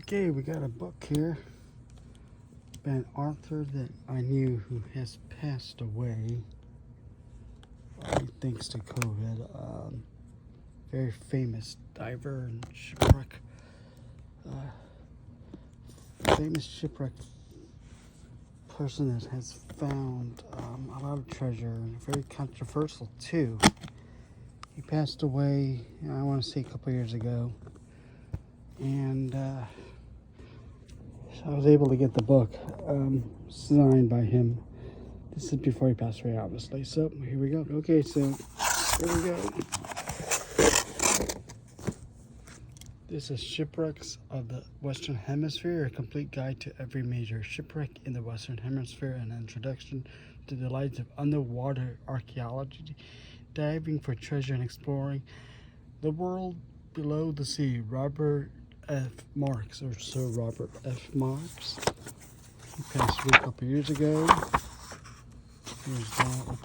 Okay, we got a book here by an author that I knew who has passed away thanks to COVID. Very famous diver and shipwreck. Famous shipwreck person that has found a lot of treasure, and very controversial too. He passed away, I want to say a couple years ago, and so I was able to get the book signed by him. This is before he passed away, obviously. So here we go. Okay, so here we go. This is Shipwrecks of the Western Hemisphere, a complete guide to every major shipwreck in the Western Hemisphere, and an introduction to the delights of underwater archaeology, diving for treasure and exploring the world below the sea. Robert F. Marx, or Sir Robert F. Marx. He passed away a couple years ago. Here's that. I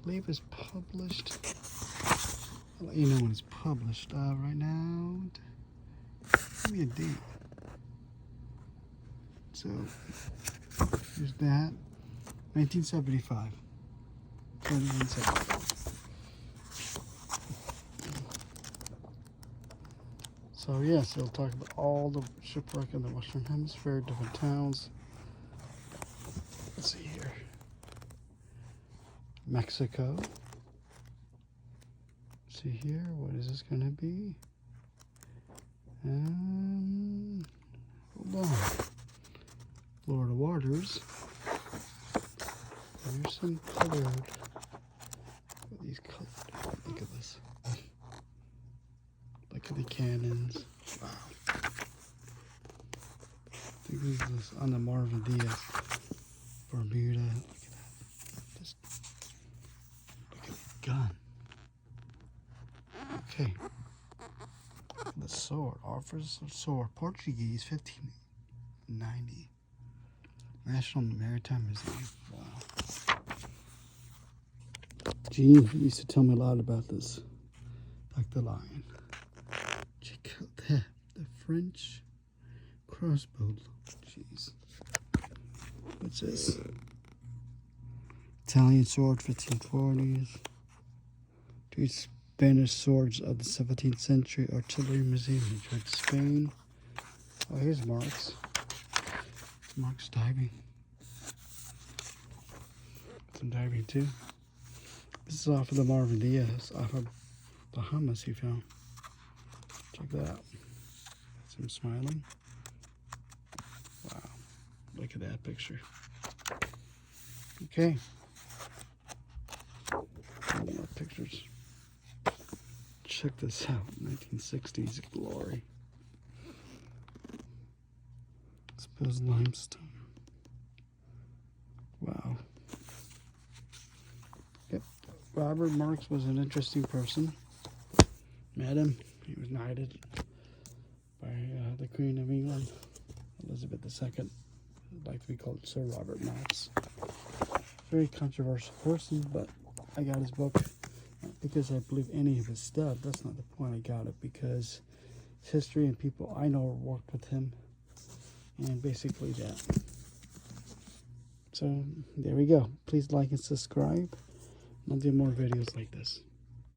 believe it's published. I'll let you know when it's published. Right now, give me a date. So, here's that. 1975. 1975. So yes, it'll talk about all the shipwreck in the Western Hemisphere, different towns. Let's see here. Mexico. See here, what is this going to be? Hold on. Florida waters. There's some colored. These colored. Look at this. Look at the cannons. Wow. I think this is on the Marvin Diaz, Bermuda. Look at that. Just look at the gun. Okay. The sword. Offers of sword. Portuguese, 1590. National Maritime Museum. Wow. Gene used to tell me a lot about this. Like the lion. Check out that. The French crossbow. Jeez. What's this? Italian sword, 1540s. Two Spanish swords of the 17th century. Artillery Museum in Madrid, Spain. Oh, here's Marx. Marx diving. Some diving too. This is off of the Marvin Diaz, off of Bahamas he found. Check that out. See him smiling. Wow. Look at that picture. Okay. More pictures. Check this out. 1960s glory. Exposed limestone. Wow. Yep. Robert Marx was an interesting person. Met him. He was knighted by the Queen of England, Elizabeth II. I'd like to be called Sir Robert Marx. Very controversial person, but I got his book not because I believe any of his stuff. That's not the point. I got it because his history and people I know worked with him, and basically that. So there we go. Please like and subscribe. I'll do more videos like this.